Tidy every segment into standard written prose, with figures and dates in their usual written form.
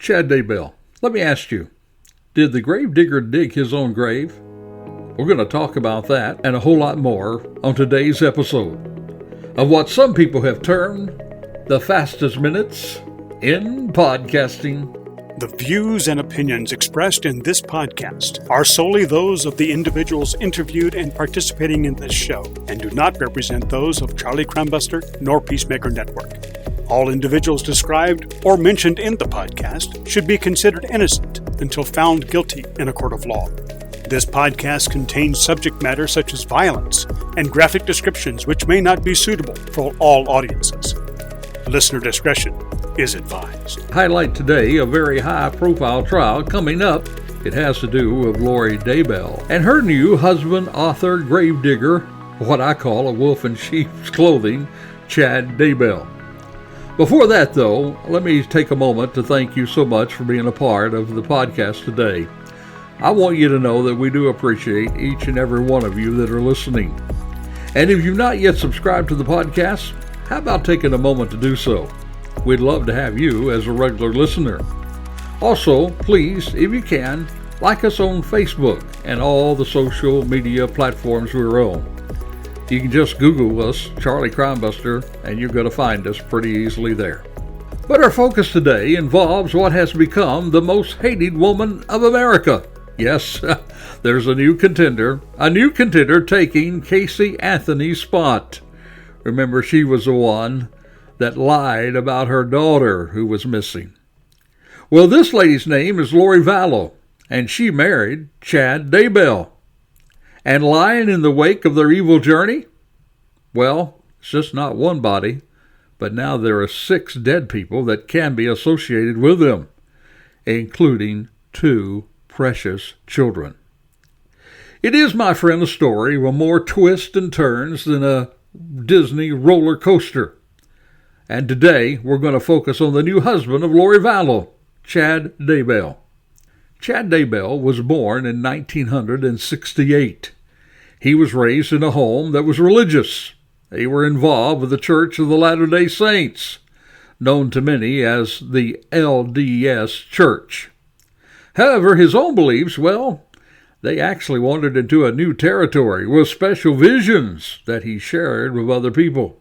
Chad Daybell, let me ask you, did the grave digger dig his own grave? We're going to talk about that and a whole lot more on today's episode of what some people have termed the fastest minutes in podcasting. The views and opinions expressed in this podcast are solely those of the individuals interviewed and participating in this show and do not represent those of Charlie Crimebuster nor Peacemaker Network. All individuals described or mentioned in the podcast should be considered innocent until found guilty in a court of law. This podcast contains subject matter such as violence and graphic descriptions which may not be suitable for all audiences. Listener discretion is advised. Highlight today a very high-profile trial coming up. It has to do with Lori Daybell and her new husband, author, gravedigger, what I call a wolf in sheep's clothing, Chad Daybell. Before that, though, let me take a moment to thank you so much for being a part of the podcast today. I want you to know that we do appreciate each and every one of you that are listening. And if you've not yet subscribed to the podcast, how about taking a moment to do so? We'd love to have you as a regular listener. Also, please, if you can, like us on Facebook and all the social media platforms we're on. You can just Google us, Charlie Crimebuster, and you're going to find us pretty easily there. But our focus today involves what has become the most hated woman of America. Yes, there's a new contender taking Casey Anthony's spot. Remember, she was the one that lied about her daughter who was missing. Well, this lady's name is Lori Vallow, and she married Chad Daybell. And lying in the wake of their evil journey? Well, it's just not one body, but now there are 6 dead people that can be associated with them, including 2 precious children. It is, my friend, a story with more twists and turns than a Disney roller coaster. And today, we're going to focus on the new husband of Lori Vallow, Chad Daybell. Chad Daybell was born in 1968. He was raised in a home that was religious. They were involved with the Church of the Latter-day Saints, known to many as the LDS Church. However, his own beliefs, well, they actually wandered into a new territory with special visions that he shared with other people.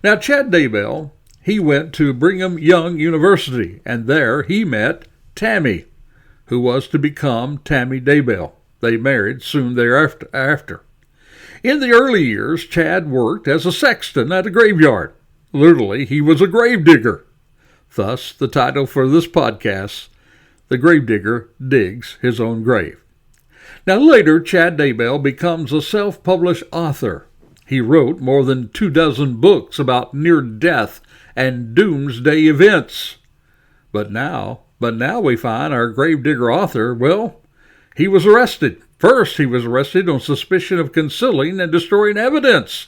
Now, Chad Daybell, he went to Brigham Young University, and there he met Tammy, who was to become Tammy Daybell. They married soon thereafter. In the early years, Chad worked as a sexton at a graveyard. Literally, he was a grave digger. Thus, the title for this podcast, The Grave Digger Digs His Own Grave. Now later, Chad Daybell becomes a self-published author. He wrote more than 24 books about near-death and doomsday events. But now we find our gravedigger author, well, he was arrested. First, he was arrested on suspicion of concealing and destroying evidence.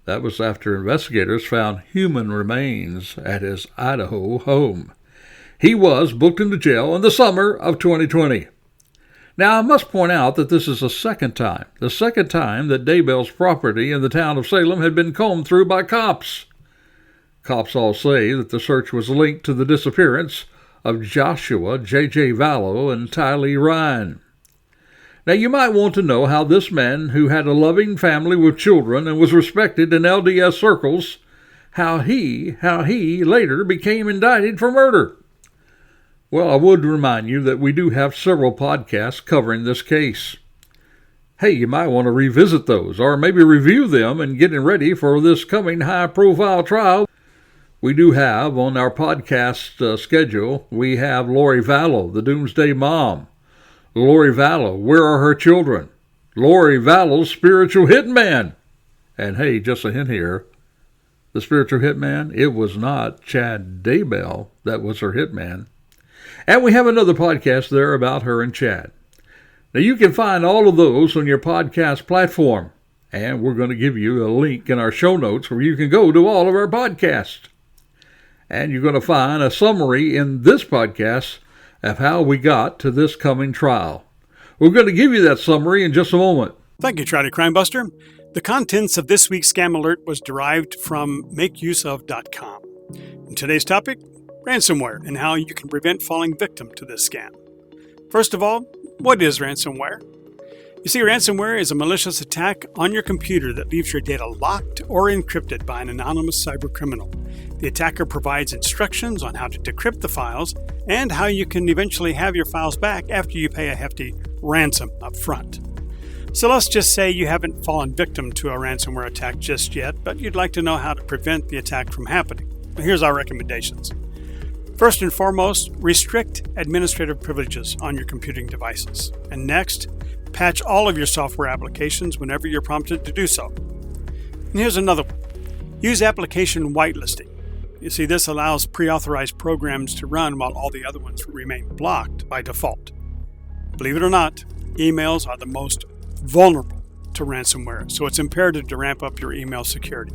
That was after investigators found human remains at his Idaho home. He was booked into jail in the summer of 2020. Now, I must point out that this is the second time that Daybell's property in the town of Salem had been combed through by cops. Cops all say that the search was linked to the disappearance of Joshua J.J. Vallow and Tylee Ryan. Now, you might want to know how this man, who had a loving family with children and was respected in LDS circles, how he later became indicted for murder. Well, I would remind you that we do have several podcasts covering this case. Hey, you might want to revisit those, or maybe review them and getting ready for this coming high-profile trial. We do have on our podcast schedule, we have Lori Vallow, the Doomsday Mom. Lori Vallow, Where Are Her Children? Lori Vallow's Spiritual Hitman. And hey, just a hint here, the spiritual hitman, it was not Chad Daybell that was her hitman. And we have another podcast there about her and Chad. Now, you can find all of those on your podcast platform. And we're going to give you a link in our show notes where you can go to all of our podcasts. And you're going to find a summary in this podcast of how we got to this coming trial. We're going to give you that summary in just a moment. Thank you, Charlie Crimebuster. The contents of this week's Scam Alert was derived from MakeUseOf.com. And today's topic, ransomware and how you can prevent falling victim to this scam. First of all, what is ransomware? You see, ransomware is a malicious attack on your computer that leaves your data locked or encrypted by an anonymous cybercriminal. The attacker provides instructions on how to decrypt the files and how you can eventually have your files back after you pay a hefty ransom up front. So let's just say you haven't fallen victim to a ransomware attack just yet, but you'd like to know how to prevent the attack from happening. Here's our recommendations. First and foremost, restrict administrative privileges on your computing devices. And next, patch all of your software applications whenever you're prompted to do so. And here's another one. Use application whitelisting. You see, this allows pre-authorized programs to run while all the other ones remain blocked by default. Believe it or not, emails are the most vulnerable to ransomware, so it's imperative to ramp up your email security.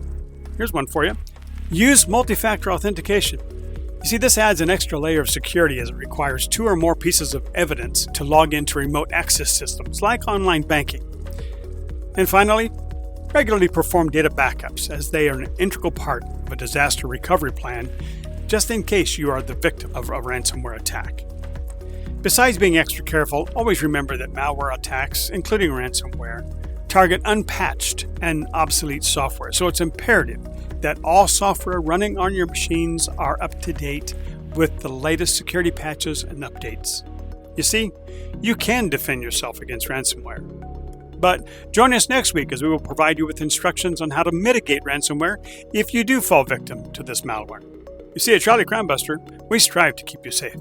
Here's one for you. Use multi-factor authentication. You see, this adds an extra layer of security as it requires 2 or more pieces of evidence to log into remote access systems like online banking. And finally, regularly perform data backups as they are an integral part of a disaster recovery plan just in case you are the victim of a ransomware attack. Besides being extra careful, always remember that malware attacks, including ransomware, target unpatched and obsolete software, so it's imperative that all software running on your machines are up to date with the latest security patches and updates. You see, you can defend yourself against ransomware. But join us next week as we will provide you with instructions on how to mitigate ransomware if you do fall victim to this malware. You see, at Charlie Crimebuster, we strive to keep you safe.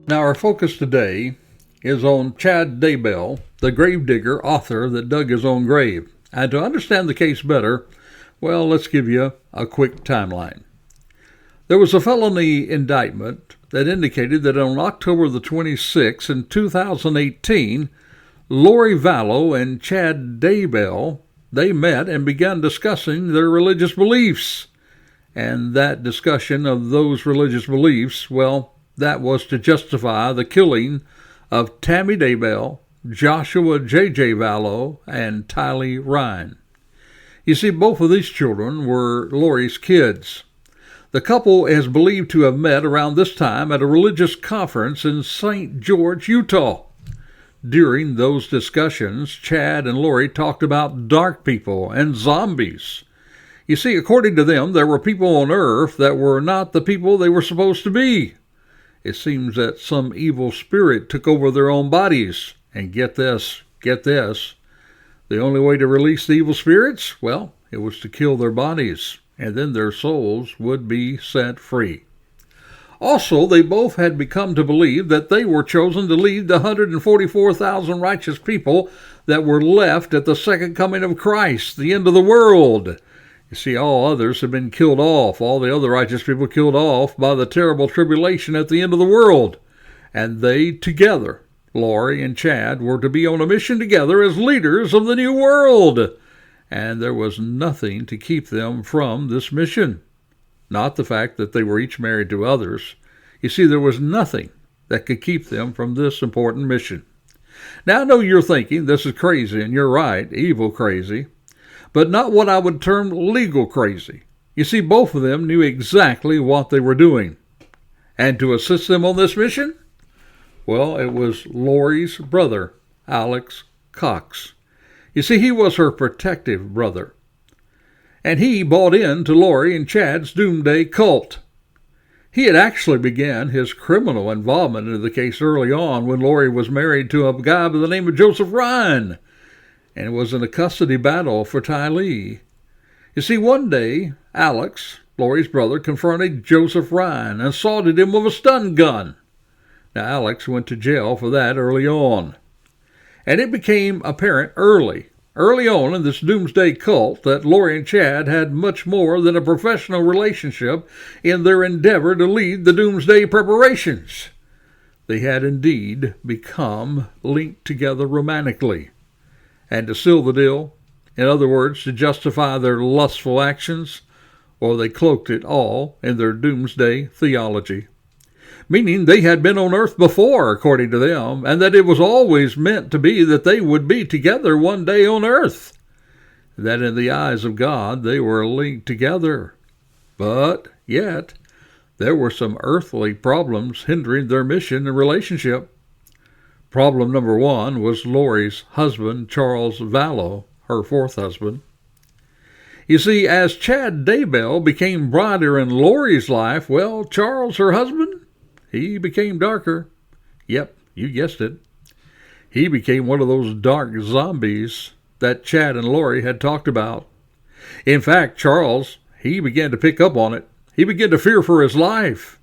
Now, our focus today is on Chad Daybell, the grave digger author that dug his own grave. And to understand the case better, well, let's give you a quick timeline. There was a felony indictment that indicated that on October the 26th in 2018, Lori Vallow and Chad Daybell, they met and began discussing their religious beliefs. And that discussion of those religious beliefs, well, that was to justify the killing of Tammy Daybell, Joshua J.J. Vallow, and Tylee Ryan. You see, both of these children were Lori's kids. The couple is believed to have met around this time at a religious conference in St. George, Utah. During those discussions, Chad and Lori talked about dark people and zombies. You see, according to them, there were people on earth that were not the people they were supposed to be. It seems that some evil spirit took over their own bodies. And get this, the only way to release the evil spirits, well, it was to kill their bodies, and then their souls would be set free. Also, they both had become to believe that they were chosen to lead the 144,000 righteous people that were left at the second coming of Christ, the end of the world. You see, all others had been killed off, all the other righteous people killed off by the terrible tribulation at the end of the world. And they together, Lori and Chad, were to be on a mission together as leaders of the new world. And there was nothing to keep them from this mission. Not the fact that they were each married to others. You see, there was nothing that could keep them from this important mission. Now, I know you're thinking this is crazy, and you're right, evil crazy, but not what I would term legal crazy. You see, both of them knew exactly what they were doing. And to assist them on this mission, well, it was Lori's brother, Alex Cox. You see, he was her protective brother. And he bought into Lori and Chad's doomsday cult. He had actually began his criminal involvement in the case early on when Lori was married to a guy by the name of Joseph Ryan, and it was in a custody battle for Tylee. You see, one day, Alex, Lori's brother, confronted Joseph Ryan and assaulted him with a stun gun. Now, Alex went to jail for that early on. And it became apparent early on in this doomsday cult that Lori and Chad had much more than a professional relationship in their endeavor to lead the doomsday preparations. They had indeed become linked together romantically. And to seal the deal, in other words, to justify their lustful actions, well, they cloaked it all in their doomsday theology. Meaning they had been on earth before, according to them, and that it was always meant to be that they would be together one day on earth. That in the eyes of God they were linked together. But yet, there were some earthly problems hindering their mission and relationship. Problem number one was Lori's husband, Charles Vallow, her fourth husband. You see, as Chad Daybell became brighter in Lori's life, well, Charles, her husband, he became darker. Yep, you guessed it. He became one of those dark zombies that Chad and Lori had talked about. In fact, Charles, he began to pick up on it. He began to fear for his life.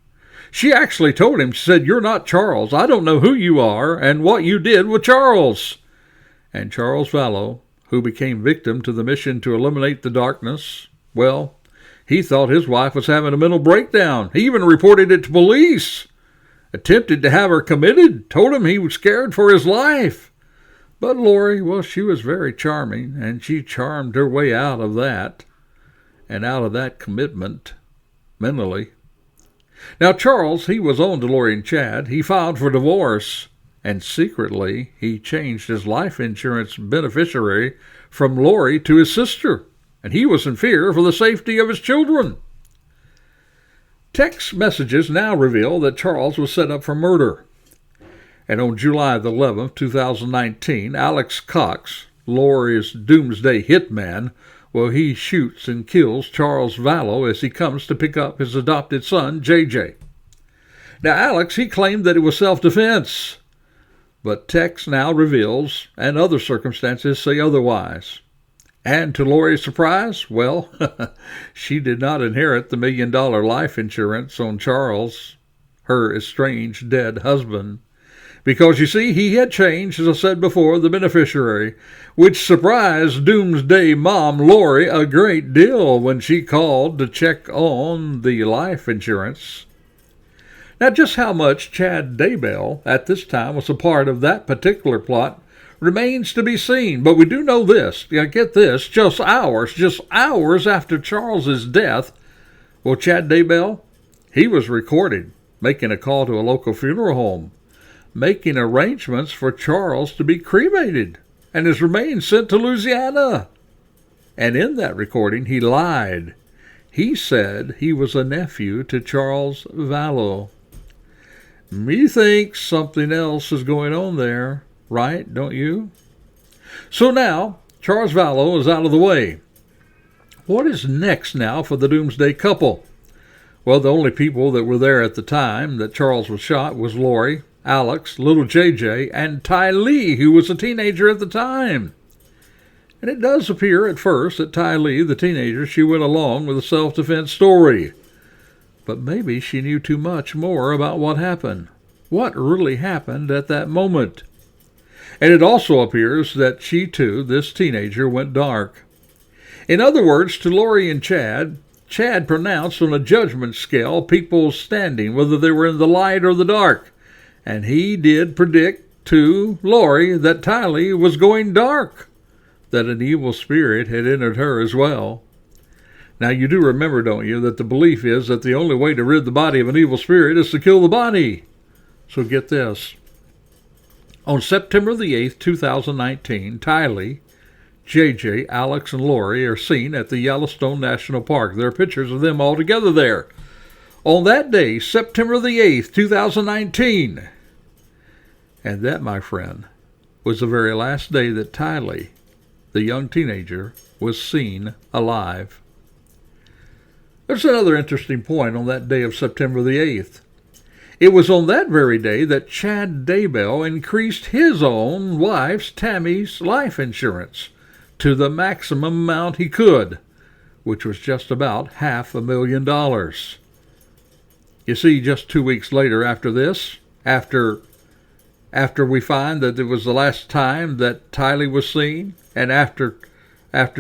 She actually told him, she said, "You're not Charles. I don't know who you are and what you did with Charles." And Charles Vallow, who became victim to the mission to eliminate the darkness, well, he thought his wife was having a mental breakdown. He even reported it to police. Attempted to have her committed, told him he was scared for his life. But Lori, well, she was very charming, and she charmed her way out of that, and out of that commitment, mentally. Now, Charles, he was on to Lori and Chad. He filed for divorce, and secretly he changed his life insurance beneficiary from Lori to his sister, and he was in fear for the safety of his children. Text messages now reveal that Charles was set up for murder. And on July the 11th, 2019, Alex Cox, Lori's doomsday hitman, well, he shoots and kills Charles Vallow as he comes to pick up his adopted son, JJ. Now, Alex, he claimed that it was self-defense, but text now reveals, and other circumstances say otherwise. And to Lori's surprise, well, she did not inherit the $1 million life insurance on Charles, her estranged dead husband. Because, you see, he had changed, as I said before, the beneficiary, which surprised doomsday mom Lori a great deal when she called to check on the life insurance. Now, just how much Chad Daybell at this time was a part of that particular plot remains to be seen. But we do know this, get this, just hours after Charles's death, well, Chad Daybell, he was recorded making a call to a local funeral home, making arrangements for Charles to be cremated and his remains sent to Louisiana. And in that recording, he lied. He said he was a nephew to Charles Vallow. Methinks something else is going on there, right, don't you? So now, Charles Vallow is out of the way. What is next now for the doomsday couple? Well, the only people that were there at the time that Charles was shot was Lori, Alex, little JJ, and Ty Lee, who was a teenager at the time. And it does appear at first that Ty Lee, the teenager, she went along with a self-defense story. But maybe she knew too much more about what happened. What really happened at that moment? And it also appears that she, too, this teenager, went dark. In other words, to Lori and Chad pronounced on a judgment scale people's standing, whether they were in the light or the dark. And he did predict to Lori that Tylee was going dark, that an evil spirit had entered her as well. Now, you do remember, don't you, that the belief is that the only way to rid the body of an evil spirit is to kill the body. So get this. On September the 8th, 2019, Tylee, JJ, Alex, and Lori are seen at the Yellowstone National Park. There are pictures of them all together there. On that day, September the 8th, 2019. And that, my friend, was the very last day that Tylee, the young teenager, was seen alive. There's another interesting point on that day of September the 8th. It was on that very day that Chad Daybell increased his own wife's, Tammy's, life insurance to the maximum amount he could, which was just about $500,000. You see, just 2 weeks later after this, after we find that it was the last time that Tylee was seen, and after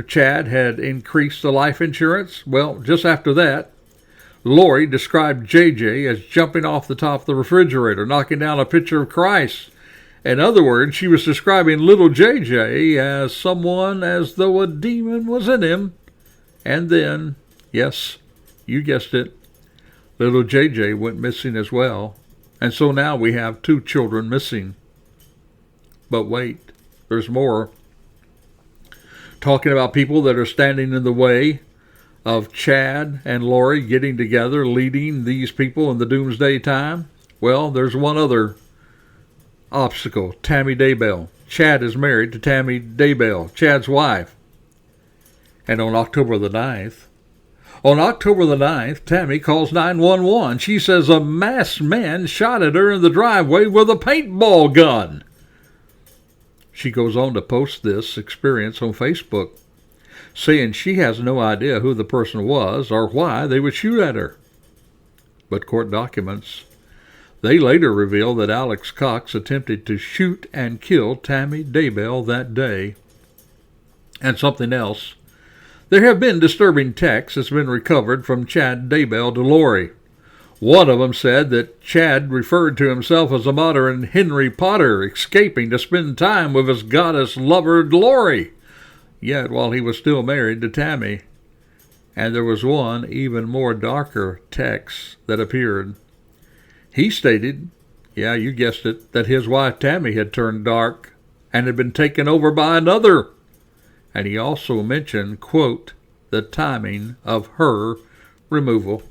Chad had increased the life insurance, well, just after that, Lori described JJ as jumping off the top of the refrigerator, knocking down a picture of Christ. In other words, she was describing little JJ as someone as though a demon was in him. And then, yes, you guessed it, little JJ went missing as well. And so now we have 2 children missing. But wait, there's more. Talking about people that are standing in the way of Chad and Lori getting together, leading these people in the doomsday time? Well, there's one other obstacle, Tammy Daybell. Chad is married to Tammy Daybell, Chad's wife. And on October the 9th, Tammy calls 911. She says a masked man shot at her in the driveway with a paintball gun. She goes on to post this experience on Facebook, saying she has no idea who the person was or why they would shoot at her. But court documents, they later reveal that Alex Cox attempted to shoot and kill Tammy Daybell that day. And something else. There have been disturbing texts that's been recovered from Chad Daybell to Lori. One of them said that Chad referred to himself as a modern Henry Potter, escaping to spend time with his goddess lover Lori, yet while he was still married to Tammy. And there was one even more darker text that appeared. He stated, yeah, you guessed it, that his wife Tammy had turned dark and had been taken over by another. And he also mentioned, quote, the timing of her removal.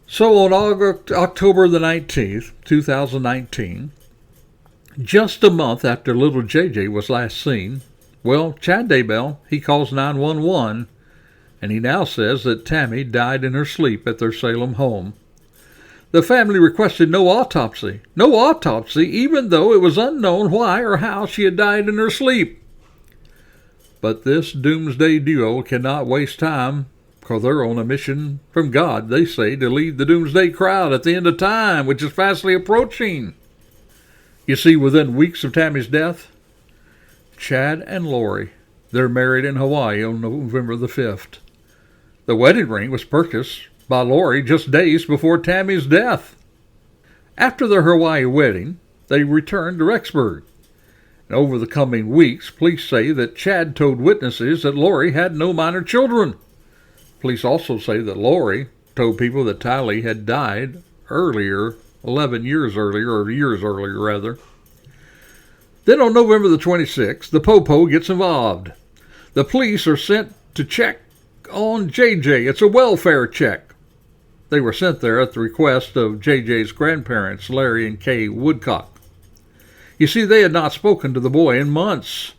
So on October the 19th, 2019, just a month after little JJ was last seen, well, Chad Daybell, he calls 911, and he now says that Tammy died in her sleep at their Salem home. The family requested no autopsy, even though it was unknown why or how she had died in her sleep. But this doomsday duo cannot waste time, because they're on a mission from God, they say, to lead the doomsday crowd at the end of time, which is fastly approaching. You see, within weeks of Tammy's death, Chad and Lori, they're married in Hawaii on November the 5th. The wedding ring was purchased by Lori just days before Tammy's death. After their Hawaii wedding, they returned to Rexburg. And over the coming weeks, police say that Chad told witnesses that Lori had no minor children. Police also say that Lori told people that Tylee had died earlier, 11 years earlier, or years earlier rather. Then on November the 26th, the Popo gets involved. The police are sent to check on JJ. It's a welfare check. They were sent there at the request of JJ's grandparents, Larry and Kay Woodcock. You see, they had not spoken to the boy in months.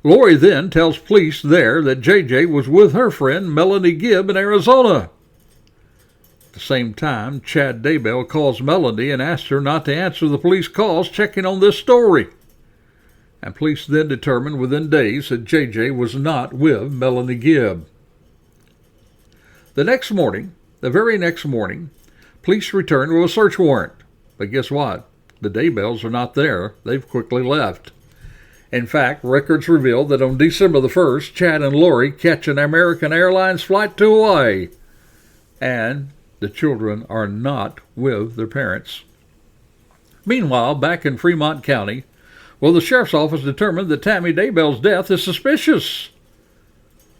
Lori then tells police there that JJ was with her friend Melanie Gibb in Arizona. At the same time, Chad Daybell calls Melanie and asks her not to answer the police calls checking on this story. And police then determined within days that JJ was not with Melanie Gibb. The very next morning, police returned with a search warrant. But guess what? The Daybells are not there. They've quickly left. In fact, records reveal that on December the 1st, Chad and Lori catch an American Airlines flight to Hawaii. And the children are not with their parents. Meanwhile, back in Fremont County, the sheriff's office determined that Tammy Daybell's death is suspicious.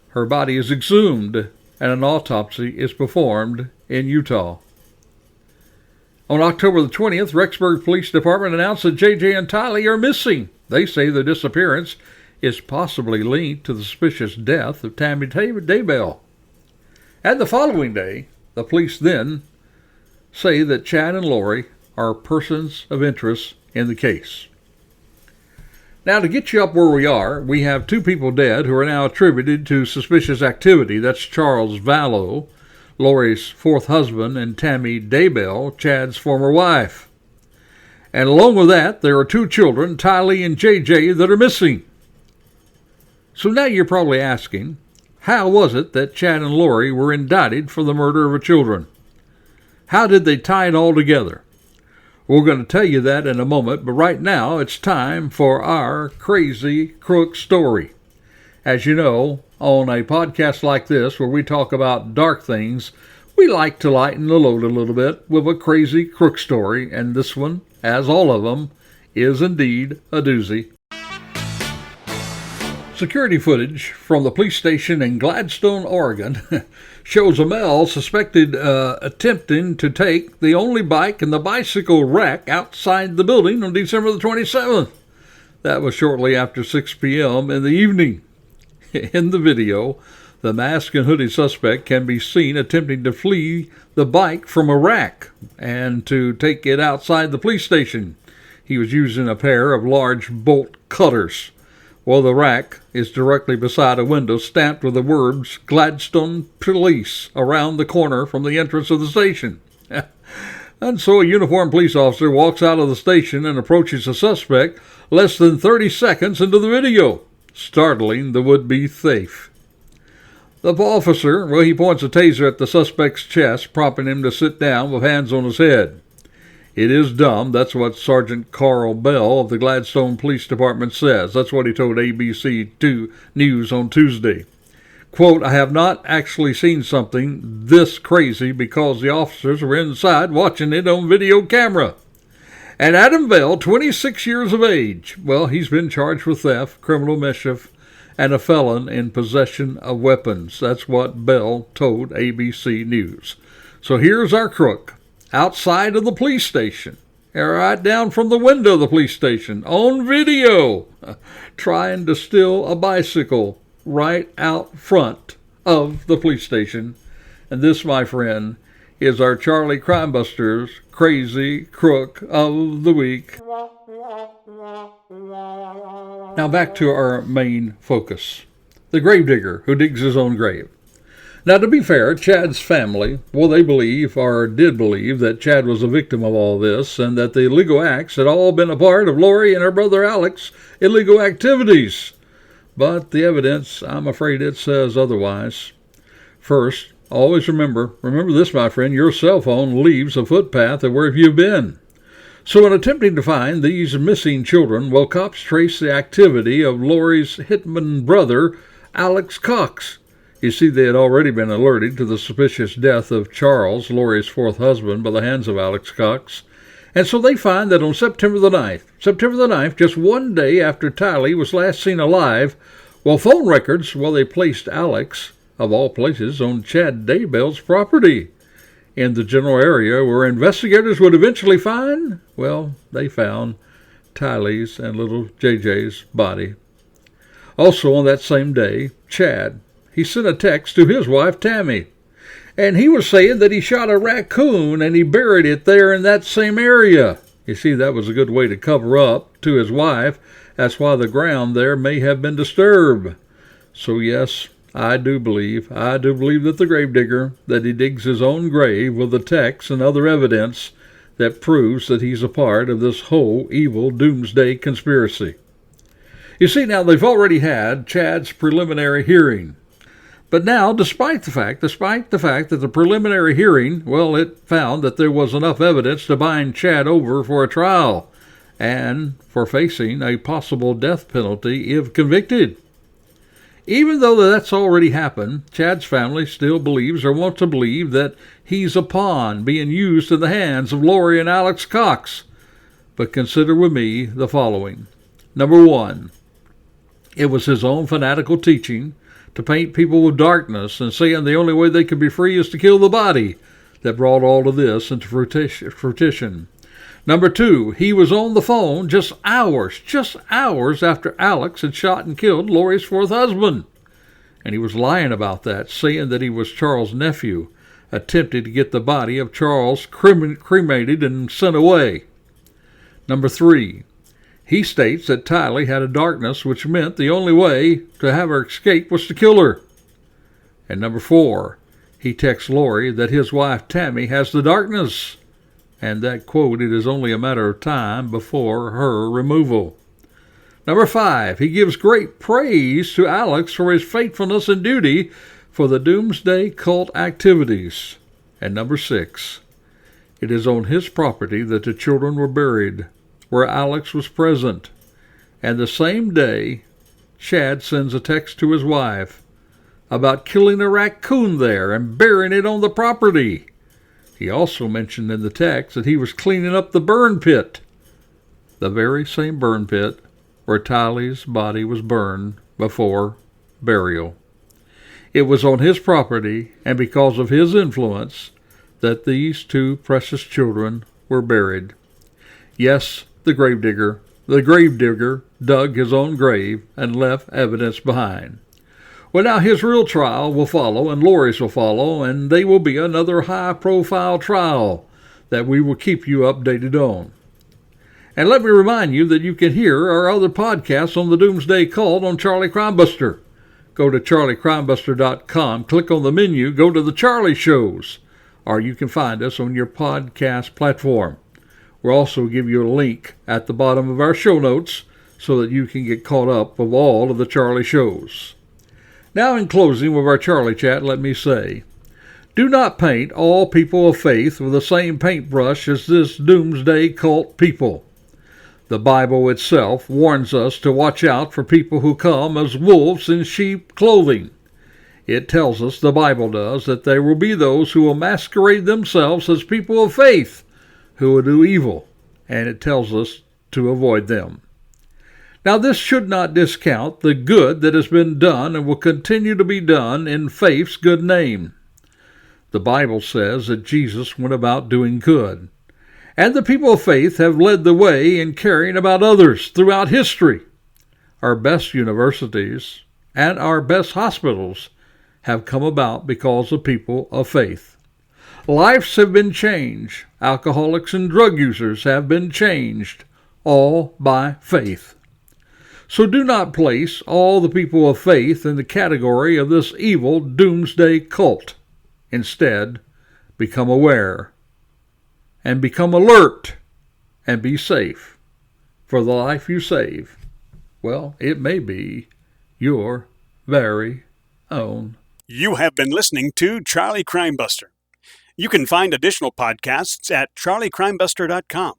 Her body is exhumed, and an autopsy is performed in Utah. On October the 20th, Rexburg Police Department announced that JJ and Tylee are missing. They say the disappearance is possibly linked to the suspicious death of Tammy Daybell. And the following day, the police then say that Chad and Lori are persons of interest in the case. Now, to get you up where we are, we have two people dead who are now attributed to suspicious activity. That's Charles Vallow, Lori's fourth husband, and Tammy Daybell, Chad's former wife. And along with that, there are two children, Tylee and JJ, that are missing. So now you're probably asking, how was it that Chad and Lori were indicted for the murder of her children? How did they tie it all together? We're going to tell you that in a moment, but right now it's time for our crazy crook story. As you know, on a podcast like this where we talk about dark things, we like to lighten the load a little bit with a crazy crook story, and this one, as all of them, is indeed a doozy. Security footage from the police station in Gladstone, Oregon, shows a male suspected attempting to take the only bike in the bicycle rack outside the building on December the 27th. That was shortly after 6 p.m. in the evening. In the video, The masked and hooded suspect can be seen attempting to flee the bike from a rack and to take it outside the police station. He was using a pair of large bolt cutters. Well, the rack is directly beside a window stamped with the words Gladstone Police around the corner from the entrance of the station. And so a uniformed police officer walks out of the station and approaches the suspect less than 30 seconds into the video, startling the would-be thief. The officer, well, he points a taser at the suspect's chest, prompting him to sit down with hands on his head. It is dumb. That's what Sergeant Carl Bell of the Gladstone Police Department says. That's what he told ABC2 News on Tuesday. Quote, I have not actually seen something this crazy because the officers were inside watching it on video camera. And Adam Bell, 26 years of age, well, he's been charged with theft, criminal mischief, and a felon in possession of weapons. That's what Bell told ABC News. So here's our crook. Outside of the police station, right down from the window of the police station, on video, trying to steal a bicycle right out front of the police station. And this, my friend, is our Charlie Crimebuster's Crazy Crook of the Week. Now back to our main focus, the gravedigger who digs his own grave. Now, to be fair, Chad's family, well, they believe, or did believe, that Chad was a victim of all this and that the illegal acts had all been a part of Lori and her brother Alex's illegal activities. But the evidence, I'm afraid it says otherwise. First, always remember this, my friend, your cell phone leaves a footpath of wherever you've been. So in attempting to find these missing children, well, cops trace the activity of Lori's hitman brother, Alex Cox. You see, they had already been alerted to the suspicious death of Charles, Lori's fourth husband, by the hands of Alex Cox. And so they find that on September the 9th, just one day after Tylee was last seen alive, well, phone records, well, they placed Alex, of all places, on Chad Daybell's property. In the general area where investigators would eventually find, well, they found Tylee's and little JJ's body. Also on that same day, Chad, he sent a text to his wife, Tammy, and he was saying that he shot a raccoon and he buried it there in that same area. You see, that was a good way to cover up to his wife. That's why the ground there may have been disturbed. So yes, I do believe that the gravedigger, that he digs his own grave with the text and other evidence that proves that he's a part of this whole evil doomsday conspiracy. You see, now they've already had Chad's preliminary hearing. But now, despite the fact that the preliminary hearing, well, it found that there was enough evidence to bind Chad over for a trial and for facing a possible death penalty if convicted. Even though that's already happened, Chad's family still believes or wants to believe that he's a pawn being used in the hands of Lori and Alex Cox. But consider with me the following. Number one, it was his own fanatical teaching to paint people with darkness and saying the only way they could be free is to kill the body that brought all of this into fruition. Number two, he was on the phone just hours after Alex had shot and killed Lori's fourth husband. And he was lying about that, saying that he was Charles' nephew, attempting to get the body of Charles cremated and sent away. Number three, he states that Tylee had a darkness which meant the only way to have her escape was to kill her. And number four, he texts Lori that his wife Tammy has the darkness, and that, quote, it is only a matter of time before her removal. Number five, he gives great praise to Alex for his faithfulness and duty for the doomsday cult activities. And number six, it is on his property that the children were buried, where Alex was present. And the same day, Chad sends a text to his wife about killing a raccoon there and burying it on the property. He also mentioned in the text that he was cleaning up the burn pit, the very same burn pit where Tylee's body was burned before burial. It was on his property and because of his influence that these two precious children were buried. Yes, the gravedigger dug his own grave and left evidence behind. Well, now his real trial will follow, and Lori's will follow, and they will be another high-profile trial that we will keep you updated on. And let me remind you that you can hear our other podcasts on the Doomsday Cult on Charlie Crimebuster. Go to charliecrimebuster.com, click on the menu, go to the Charlie Shows, or you can find us on your podcast platform. We'll also give you a link at the bottom of our show notes so that you can get caught up with all of the Charlie Shows. Now, in closing with our Charlie Chat, let me say, do not paint all people of faith with the same paintbrush as this doomsday cult people. The Bible itself warns us to watch out for people who come as wolves in sheep clothing. It tells us, the Bible does, that there will be those who will masquerade themselves as people of faith who will do evil, and it tells us to avoid them. Now, this should not discount the good that has been done and will continue to be done in faith's good name. The Bible says that Jesus went about doing good, and the people of faith have led the way in caring about others throughout history. Our best universities and our best hospitals have come about because of people of faith. Lives have been changed. Alcoholics and drug users have been changed, all by faith. So do not place all the people of faith in the category of this evil doomsday cult. Instead, become aware and become alert and be safe. For the life you save, well, it may be your very own. You have been listening to Charlie Crimebuster. You can find additional podcasts at charliecrimebuster.com.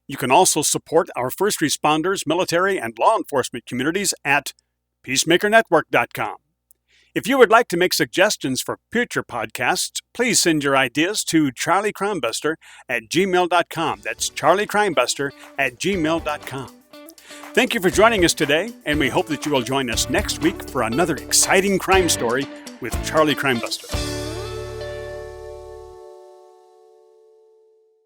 You can also support our first responders, military, and law enforcement communities at peacemakernetwork.com. If you would like to make suggestions for future podcasts, please send your ideas to charliecrimebuster@gmail.com. That's charliecrimebuster@gmail.com. Thank you for joining us today, and we hope that you will join us next week for another exciting crime story with Charlie Crimebuster.